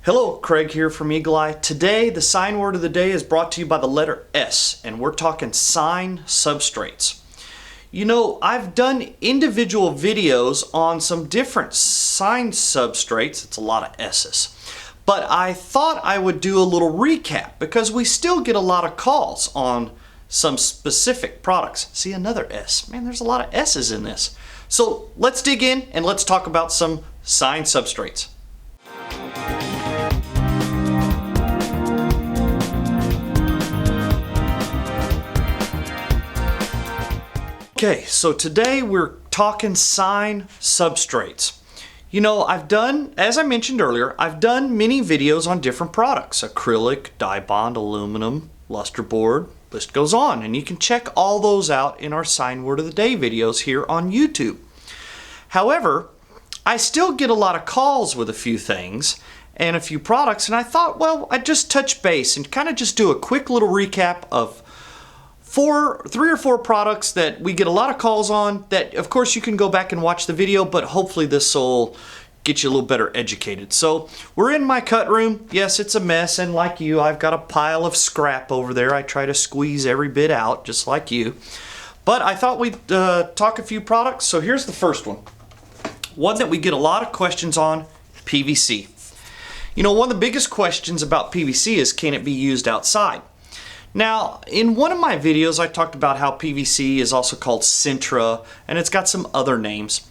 Hello, Craig here from Eagle Eye. Today, the sign word of the day is brought to you by the letter S, and we're talking sign substrates. You know, I've done individual videos on some different sign substrates. It's a lot of S's. But I thought I would do a little recap because we still get a lot of calls on some specific products. See, another S. Man, there's a lot of S's in this. So let's dig in and let's talk about some sign substrates. Okay, so today we're talking sign substrates. You know, as I mentioned earlier, I've done many videos on different products: acrylic, Dibond, aluminum, LustreBoard, list goes on. And you can check all those out in our sign word of the day videos here on YouTube. However, I still get a lot of calls with a few things and a few products, and I thought, well, I'd just touch base and kind of just do a quick little recap of three or four products that we get a lot of calls on that, of course, you can go back and watch the video, but hopefully this will get you a little better educated. So we're in my cut room. Yes, it's a mess, and like you, I've got a pile of scrap over there. I try to squeeze every bit out, just like you. But I thought we'd talk a few products. So here's the first one. One that we get a lot of questions on, PVC. You know, one of the biggest questions about PVC is, can it be used outside? Now, in one of my videos, I talked about how PVC is also called Sintra, and it's got some other names.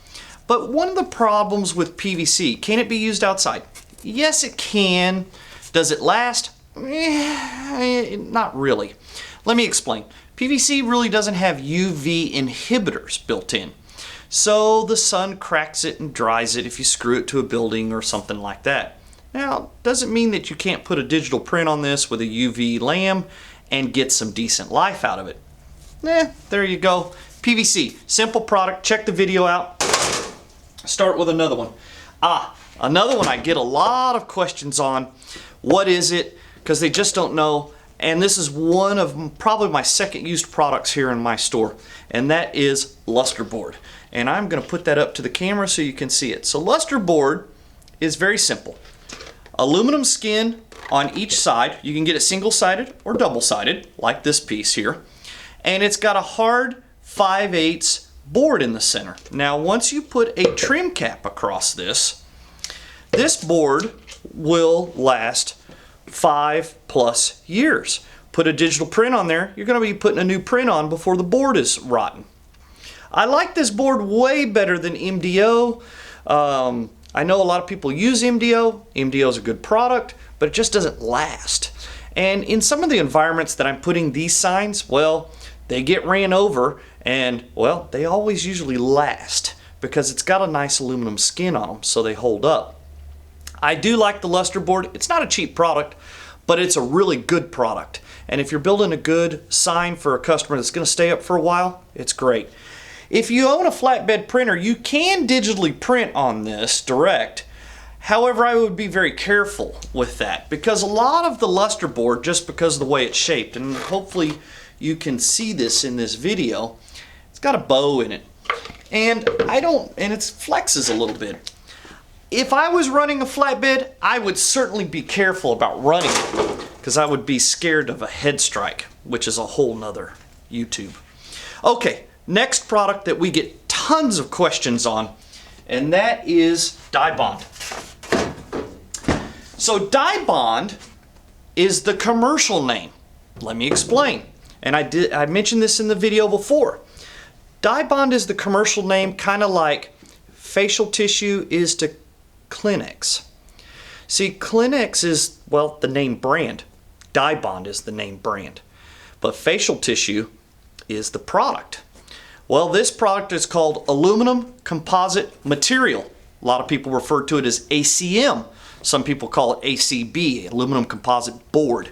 But one of the problems with PVC, can it be used outside? Yes, it can. Does it last? Not really. Let me explain. PVC really doesn't have UV inhibitors built in. So the sun cracks it and dries it if you screw it to a building or something like that. Now, doesn't mean that you can't put a digital print on this with a UV lamp and get some decent life out of it. There you go. PVC, simple product. Check the video out. Start with another one. Another one I get a lot of questions on. What is it? Because they just don't know. And this is one of probably my second used products here in my store. And that is LustreBoard. And I'm going to put that up to the camera so you can see it. So LustreBoard is very simple. Aluminum skin on each side. You can get it single-sided or double-sided, like this piece here. And it's got a hard 5/8 board in the center. Now, once you put a trim cap across this board will last 5+ years. Put a digital print on there, you're going to be putting a new print on before the board is rotten. I like this board way better than MDO. I know a lot of people use MDO. MDO is a good product, but it just doesn't last. And in some of the environments that I'm putting these signs, well, they get ran over, and well, they always usually last because it's got a nice aluminum skin on them, so they hold up. I do like the LustreBoard. It's not a cheap product, but it's a really good product. And if you're building a good sign for a customer that's going to stay up for a while, it's great. If you own a flatbed printer, you can digitally print on this direct. However, I would be very careful with that because a lot of the LustreBoard, just because of the way it's shaped, and hopefully you can see this in this video, it's got a bow in it. And it flexes a little bit. If I was running a flatbed, I would certainly be careful about running it because I would be scared of a head strike, which is a whole nother YouTube. Okay, next product that we get tons of questions on, and that is Dibond. So Dibond is the commercial name. Let me explain. And I mentioned this in the video before. Dibond is the commercial name, kind of like facial tissue is to Kleenex. See, Kleenex is, well, the name brand. Dibond is the name brand. But facial tissue is the product. Well, this product is called aluminum composite material. A lot of people refer to it as ACM. Some people call it ACB, aluminum composite board.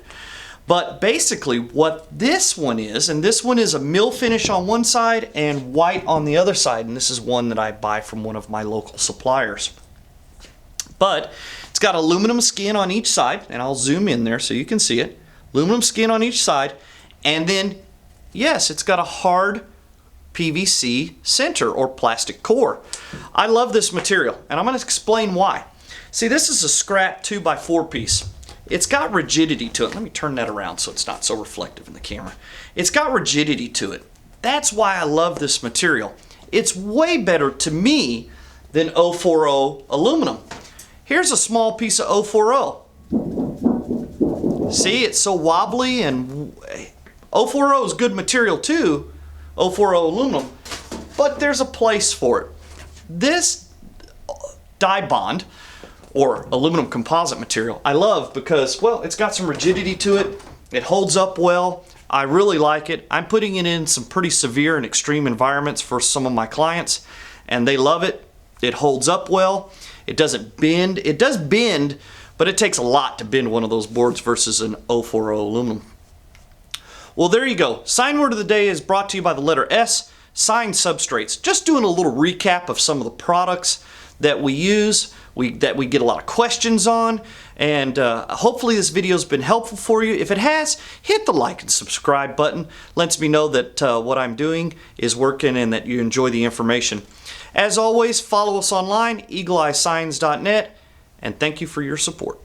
But basically what this one is, and this one is a mill finish on one side and white on the other side, and this is one that I buy from one of my local suppliers. But it's got aluminum skin on each side, and I'll zoom in there so you can see it. Aluminum skin on each side, and then, yes, it's got a hard PVC center or plastic core. I love this material, and I'm going to explain why. See, this is a scrap 2x4 piece. It's got rigidity to it. Let me turn that around so it's not so reflective in the camera. It's got rigidity to it. That's why I love this material. It's way better to me than 040 aluminum. Here's a small piece of 040. See, it's so wobbly, and 040 is good material too, 040 aluminum, but there's a place for it. This Dibond, or aluminum composite material, I love because, well, it's got some rigidity to it. It holds up well. I really like it. I'm putting it in some pretty severe and extreme environments for some of my clients, and they love it. It holds up well. It doesn't bend. It does bend, but it takes a lot to bend one of those boards versus an 040 aluminum. Well, there you go. Sign word of the day is brought to you by the letter S, Sign Substrates. Just doing a little recap of some of the products that we use, that we get a lot of questions on, and hopefully this video has been helpful for you. If it has, hit the like and subscribe button. Lets me know that what I'm doing is working and that you enjoy the information. As always, follow us online, eagleeyesigns.net, and thank you for your support.